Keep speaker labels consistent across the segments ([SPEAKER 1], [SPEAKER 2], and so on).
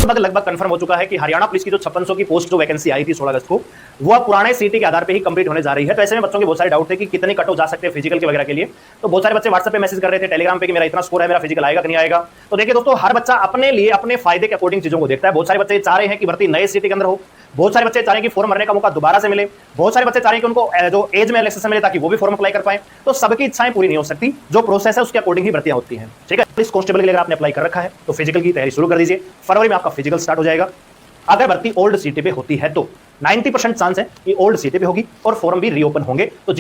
[SPEAKER 1] लगभग कंफर्म हो चुका है कि हरियाणा पुलिस की जो 5600 की पोस्ट जो वैकेंसी आई थी 16 अगस्त को, वह पुराने सीटी के आधार पे ही कंप्लीट होने जा रही है। तो ऐसे में बच्चों के बहुत सारे डाउट थे कि कितनी कट ऑफ जा सकते हैं फिजिकल के वगैरह के लिए। तो बहुत सारे बच्चे व्हाट्सएप पे मैसेज कर रहे थे, टेलीग्राम पे कि मेरा इतना स्कोर है, मेरा फिजिकल आएगा कि नहीं आएगा। तो देखिए दोस्तों, हर बच्चा अपने लिए अपने फायदे के अकॉर्डिंग चीजों को देखता है। बहुत सारे बच्चे चाह रहे हैं कि भर्ती नए सीटी के अंदर हो, बहुत सारे बच्चे चाह रहे हैं कि फॉर्म भरने का मौका दोबारा से मिले, बहुत सारे बच्चे चाह रहे हैं कि उनको जो एज में रिलैक्सेशन मिले ताकि वो भी फॉर्म अप्लाई कर पाए। तो सबकी इच्छाएं पूरी नहीं हो सकती, जो प्रोसेस है उसके अकॉर्डिंग ही भर्तियां होती हैं। ठीक है, पुलिस कांस्टेबल के लिए अगर आपने अप्लाई कर रखा है तो फिजिकल की तैयारी शुरू कर दीजिए। फरवरी में आपका फिजिकल स्टार्ट हो जाएगा। अगर भर्ती ओल्ड सीटी पे होती है तो 90% चांस है कि ओल्ड सीटी पे होगी और फॉर्म भी रीओपन होंगे। तो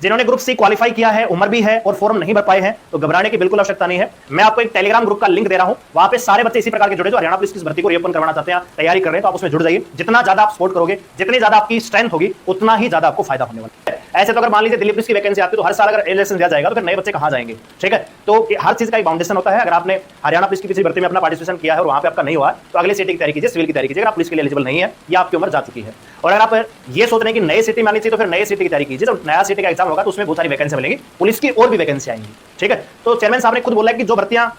[SPEAKER 1] जिन्होंने ग्रुप सी क्वालिफाई किया है, उम्र भी है और फॉर्म नहीं भर पाए हैं, तो घबराने की बिल्कुल आवश्यकता नहीं है। मैं आपको एक टेलीग्राम ग्रुप का लिंक दे रहा हूं, वहां पे सारे बच्चे इसी प्रकार के जुड़े जो हरियाणा पुलिस की भर्ती को रीओपन करवाना चाहते हैं, तैयारी कर रहे हैं, तो आप उसमें जुड़ जाइए। जितना ज्यादा आप सपोर्ट करोगे, जितनी ज्यादा आपकी स्ट्रेंथ होगी, उतना ही ज्यादा आपको फायदा होने वाला है। ऐसे तो अगर मान लीजिए दिल्ली पुलिस की वैकेंसी आती है तो हर साल अगर इलेक्शन दिया जाएगा तो फिर नए बच्चे कहां जाएंगे। ठीक है, तो हर चीज का एक बाउंडेशन होता है। अगर आपने हरियाणा पुलिस की किसी भर्ती में अपना पार्टिसिपेशन किया है और वहां पे आपका नहीं हुआ तो अगले सीटी की तैयारी कीजिए, सिविल की तैयारी कीजिए। अगर आप पुलिस के लिए एलिजिबल नहीं है या आपकी उम्र जा चुकी है, और अगर आप ये सोच रहे हैं कि नए सिटी में आनी चाहिए तो फिर नए सिटी की तैयारी कीजिए। तो नया सिटी का एग्जाम होगा तो उसमें बहुत सारी वैकेंसी मिलेंगी, पुलिस की और भी वैकेंसी आएंगी। ठीक है, तो चेयरमैन साहब ने खुद बोला है कि जो भर्तियां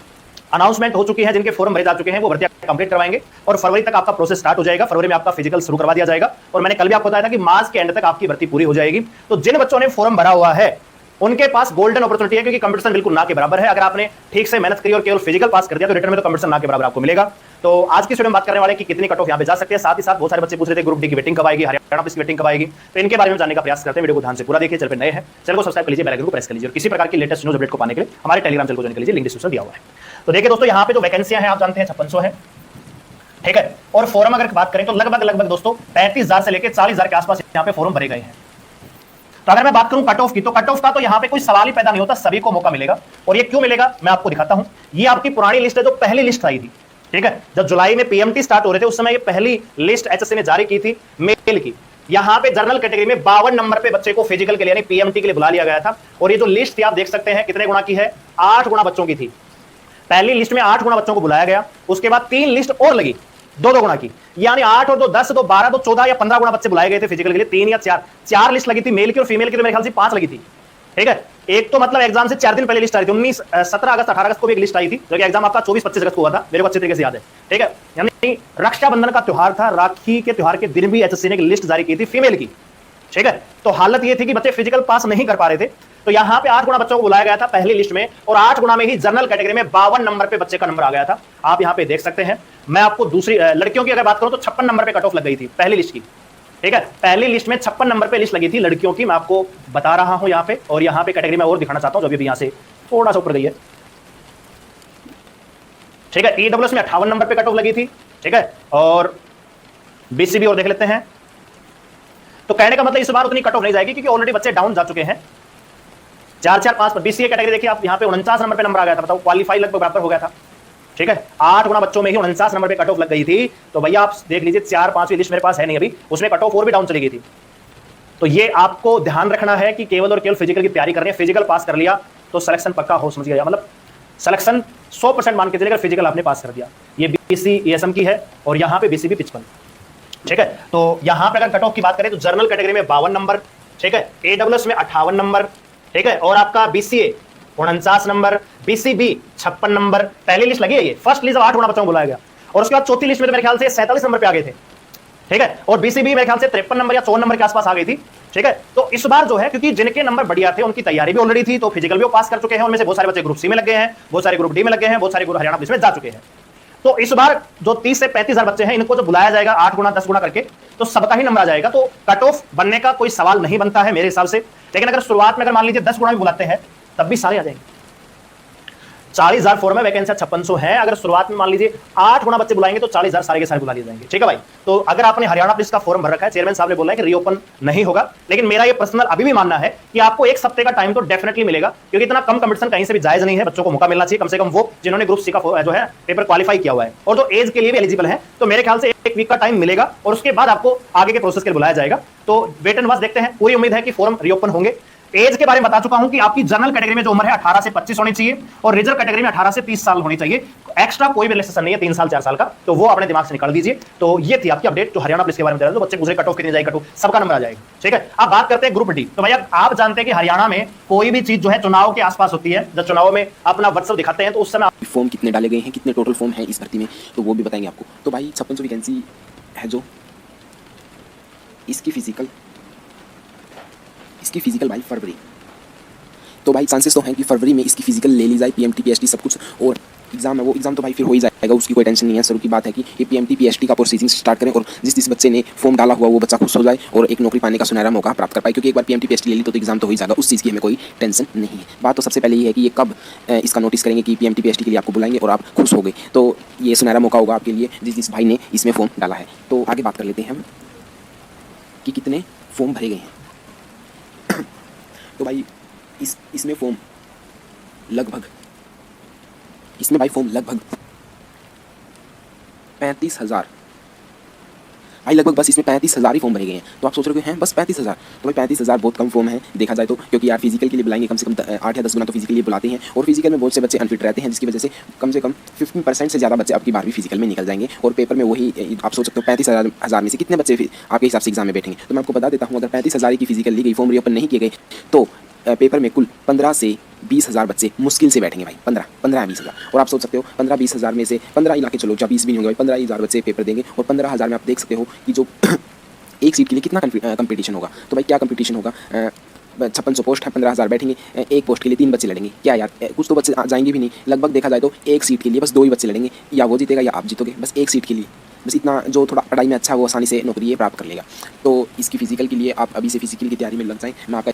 [SPEAKER 1] अनाउंसमेंट हो चुकी हैं, जिनके फॉर्म भरे जा चुके हैं, वो भर्तियां कंप्लीट करवाएंगे और फरवरी तक आपका प्रोसेस स्टार्ट हो जाएगा। फरवरी में आपका फिजिकल शुरू करवा दिया जाएगा और मैंने कल भी आपको बताया था कि मार्च के एंड तक आपकी भर्ती पूरी हो जाएगी। तो जिन बच्चों ने फॉर्म भरा हुआ है उनके पास गोल्डन अपॉर्चुनिटी है, क्योंकि कंपटीशन बिल्कुल ना के बराबर है। अगर आपने ठीक से मेहनत करी और केवल फिजिकल पास कर दिया तो रिटर्न में तो कंपटीशन ना के बराबर आपको मिलेगा। तो आज की वीडियो में बात करने वाले कि कितनी कट ऑफ यहाँ पे जा सकती है। साथ ही साथ बहुत सारे बच्चे पूछ रहे थे ग्रुप डी की वेटिंग कब आएगी, हरियाणा पुलिस की वेटिंग कब आएगी, तो इनके बारे में जानने का प्रयास करते हैं। वीडियो को ध्यान से पूरा देखिए। चैनल पे नए हैं, चैनल को सब्सक्राइब कर लीजिए, बेल आइकन को प्रेस कर लीजिए और किसी प्रकार की लेटेस्ट न्यूज अपडेट को पाने के लिए हमारे टेलीग्राम चैनल को ज्वाइन कर लीजिए, लिंक डिस्क्रिप्शन दिया हुआ है। तो देखिए दोस्तों, यहाँ पे जो वैकेंसियां हैं आप जानते हैं 5600 है। ठीक है, और फॉर्म अगर बात करें तो लगभग दोस्तों 35,000 से लेकर 40,000 के आसपास यहाँ पे फॉर्म भरे गए हैं। तो अगर मैं बात करूं कट ऑफ की, तो कट ऑफ का तो यहां पे कोई सवाल ही पैदा नहीं होता, सभी को मौका मिलेगा। और ये क्यों मिलेगा मैं आपको दिखाता हूं। ये आपकी पुरानी लिस्ट है जो पहली लिस्ट आई थी। ठीक है, जब जुलाई में पीएमटी स्टार्ट हो रहे थे उस समय ये पहली लिस्ट एचएससी ने जारी की थी मेल की। यहां पे जनरल कैटेगरी में 52 नंबर पे बच्चे को फिजिकल के लिए यानी पीएमटी के लिए बुला लिया गया था। और ये जो लिस्ट थी आप देख सकते हैं कितने गुना की है, 8 गुना बच्चों की थी। पहली लिस्ट में 8 गुना बच्चों को बुलाया गया, उसके बाद 3 लिस्ट और लगी 2-2 गुना की, यानी 8 और 2 10, 2 12, 2 14 या 15 गुना बच्चे बुलाए गए थे फिजिकल के लिए। 3 या 4 लिस्ट लगी थी मेल की, और फीमेल की तो मेरे ख्याल से 5 लगी थी। ठीक है, एक तो मतलब एग्जाम से 4 दिन पहले लिस्ट आई थी, 17 अगस्त 18 अगस्त को भी एक लिस्ट आई थी, जो कि एग्जाम आपका 24-25 अगस्त को हुआ था, मेरे को अच्छे तरीके से याद है। ठीक है, यानी रक्षाबंधन का त्योहार था, राखी के त्योहार के दिन भी एचएससी ने एक लिस्ट जारी की थी फीमेल की। ठीक है, तो हालत ये थी कि बच्चे फिजिकल पास नहीं कर पा रहे थे, तो यहां पे 8 गुना बच्चों को बुलाया गया था पहली लिस्ट में, और 8 गुना में ही जनरल कैटेगरी में 52 नंबर पे बच्चे का नंबर आ गया था। आप यहां पे देख सकते हैं। मैं आपको दूसरी लड़कियों की अगर बात करूं तो 56 नंबर पे कट ऑफ लग गई थी पहली लिस्ट की। ठीक है, पहली लिस्ट में 56 नंबर पे लिस्ट लगी थी लड़कियों की, मैं आपको बता रहा हूं यहां पे। और यहां पे कैटेगरी में और दिखाना चाहता हूं जो अभी यहां से थोड़ा सा ऊपर गई है। ठीक है, ईडब्ल्यूएस में 58 नंबर पे कट ऑफ लगी थी। ठीक है, और बीसीबी और देख लेते हैं। तो कहने का मतलब इस बार उतनी कट ऑफ नहीं जाएगी क्योंकि ऑलरेडी बच्चे डाउन जा चुके हैं। 4-4-5 पर बीसीए कैटेगरी देखिए आप, यहाँ पे 49 नंबर पे नंबर आ गया था, बताओ क्वालिफाई लगभग बराबर हो गया था। ठीक है, 8 गुना बच्चों में ही 49 नंबर पे कट ऑफ लग गई थी। तो भैया आप देख लीजिए, 4-5वीं लिस्ट मेरे पास है नहीं अभी, उसमें कट ऑफ और भी डाउन चली गई थी। तो ये आपको ध्यान रखना है कि केवल और केवल फिजिकल की तैयारी करनी है। फिजिकल पास कर लिया तो सिलेक्शन पक्का हो, समझ गया, मतलब सिलेक्शन 100% मान के चलिए अगर फिजिकल आपने पास कर दिया। ये बीसी एएसएम की है और यहाँ पे बीसीबी 55। ठीक है, तो यहां पे अगर कट ऑफ की बात करें तो जनरल कैटेगरी में 52 नंबर। ठीक है, एडब्ल्यूएस में 58 नंबर। ठीक है, और आपका बीसीए 49 नंबर, बीसीबी 56 नंबर। पहली लिस्ट लगी है, ये फर्स्ट लिस्ट 8 गुना बच्चों को बुलाया गया, और उसके बाद चौथी लिस्ट में तो मेरे ख्याल से 47 नंबर पे आ गए थे। ठीक है, और बीसीबी मेरे ख्याल से 53 नंबर या 54 नंबर के आसपास आ गई थी। ठीक है, तो इस बार जो है क्योंकि जिनके नंबर बढ़िया थे उनकी तैयारी भी ऑलरेडी थी, तो फिजिकल भी वो पास कर चुके हैं। उनमें से बहुत सारे बच्चे ग्रुप सी में लग गए हैं, बहुत सारे ग्रुप डी में लग गए हैं, बहुत सारे ग्रुप हरियाणा पुलिस में जा चुके हैं। तो इस बार जो 30 से 35,000 बच्चे हैं इनको जो बुलाया जाएगा 8 गुना 10 गुना करके, तो सबका ही नंबर आ जाएगा। तो कट ऑफ बनने का कोई सवाल नहीं बनता है मेरे हिसाब से। लेकिन अगर शुरुआत में अगर मान लीजिए 10 गुना भी बुलाते हैं तब भी सारे आ जाएंगे। 40,000 फॉर्म है, वैकेंसी 5600 है। अगर शुरुआत में मान लीजिए 8 गुना बच्चे बुलाएंगे तो 40,000 सारे के सारे बुला लिए जाएंगे। ठीक है भाई, तो अगर आपने हरियाणा पुलिस का फॉर्म भर रखा है, चेयरमैन साहब ने बोला है कि रीओपन नहीं होगा, लेकिन मेरा ये पर्सनल अभी भी मानना है कि आपको 1 हफ्ते का टाइम तो डेफिनेटली मिलेगा, क्योंकि इतना कम कंपटीशन कहीं से भी जायज नहीं है। बच्चों को मौका मिलना चाहिए, कम से कम वो जिन्होंने ग्रुप सी का जो है पेपर क्वालिफाई किया हुआ है और जो एज के लिए भी एलिजिबल है। तो मेरे ख्याल से 1 वीक का टाइम मिलेगा और उसके बाद आपको आगे के प्रोसेस के लिए बुलाया जाएगा। तो वेट एंड वॉच देखते हैं। पूरी उम्मीद है कि फॉर्म रीओपन होंगे। एज के बारे में बता चुका हूं कि आपकी जनरल कैटेगरी में जो उम्र है 18 से 25 होनी चाहिए और रिजर्व कैटेगरी में 18 से 30 साल होनी चाहिए। एक्स्ट्रा कोई भी रिलैक्सेशन नहीं है 3 साल 4 साल का, तो वो अपने दिमाग से निकाल दीजिए। तो ये थी आपकी अपडेट जो हरियाणा पुलिस के बारे में दे रहा है। तो बच्चे गुजरे कट ऑफ कितनी जाएगी, कट ऑफ सबका नंबर आ जाएगा। ठीक है, अब बात करते हैं ग्रुप डी। तो भैया आप जानते हैं कि हरियाणा में कोई भी चीज जो है चुनाव के आसपास होती है, जब चुनाव में अपना वर्चस्व दिखाते हैं तो उस समय
[SPEAKER 2] फॉर्म कितने डाले गए हैं, कितने टोटल फॉर्म हैं इस भर्ती में, तो वो भी बताएंगे आपको। तो भाई 5600 वैकेंसी है जो इसकी फिजिकल भाई फरवरी, तो भाई चांसेस तो हैं कि फरवरी में इसकी फिजिकल ले ली जाए, पीएमटी पीएचडी सब कुछ, और एग्जाम है वो एग्जाम तो भाई फिर हो ही जाएगा, उसकी कोई टेंशन नहीं है। शुरू की बात है कि ये पीएमटी पीएचडी का प्रोसीजिंग स्टार्ट करें और जिस बच्चे ने फॉर्म डाला हुआ वो बच्चा खुश हो जाए और एक नौकरी पाने का सुनहरा मौका प्राप्त कर पाए, क्योंकि एक बार पीएमटी पीएचडी ले ली तो एग्जाम तो हो ही जाएगा, उस चीज़ की हमें कोई टेंशन नहीं है। बात तो सबसे पहले ये है कि ये कब इसका नोटिस करेंगे कि पीएमटी पीएचडी के लिए आपको बुलाएंगे और आप खुश हो गए, तो ये सुनहरा मौका होगा आपके लिए जिस भाई ने इसमें फॉर्म डाला है। तो आगे बात कर लेते हैं हम कि कितने फॉर्म भरे गए हैं। तो भाई इसमें फॉर्म लगभग 35,000 भाई, लगभग बस इसमें 35,000 ही फॉर्म भरे गए हैं। तो आप सोच रहे हो हैं बस 35,000, तो भाई 35,000 बहुत कम फॉर्म है देखा जाए तो, क्योंकि यार फिजिकल के लिए बुलाएंगे कम से कम 8 या 10 गुना तो फिजिकल के लिए बुलाते हैं, और फिजिकल में बहुत से बच्चे अनफिट रहते हैं, जिसकी वजह से कम 15% से ज़्यादा बच्चे आपकी बार भी फिजिकल में निकल जाएंगे, और पेपर में वही आप सोच सकते हो 35,000 में से कितने बच्चे आपके हिसाब से एग्जाम में बैठेंगे। तो मैं आपको बता देता हूँ, अगर 35,000 की फिजिकल ली गई, फॉर्म रीओपन नहीं किए गए, तो पेपर में कुल 15 से 20,000 बच्चे मुश्किल से बैठेंगे भाई, 15 या 20,000। और आप सोच सकते हो 15-20,000 में से 15 इलाके चलो, जब 20 भी नहीं होंगे भाई, 15,000 बच्चे पेपर देंगे, और 15,000 में आप देख सकते हो कि जो एक सीट के लिए कितना कंपटीशन होगा। तो भाई क्या कंपटीशन होगा, 5600 पोस्ट है, 15,000 बैठेंगे, एक पोस्ट के लिए 3 बच्चे लड़ेंगे, क्या यार कुछ तो बच्चे जाएंगे भी नहीं। लगभग देखा जाए तो एक सीट के लिए बस 2 ही बच्चे लड़ेंगे, या वो जीतेगा या आप जीतोगे, बस एक सीट के लिए, बस इतना। जो थोड़ा पढ़ाई में अच्छा है वो आसानी से नौकरी ये प्राप्त कर लेगा। तो इसकी फिजिकल के लिए आप अभी से फिजिकल की तैयारी में लग जाएं। मैं आपका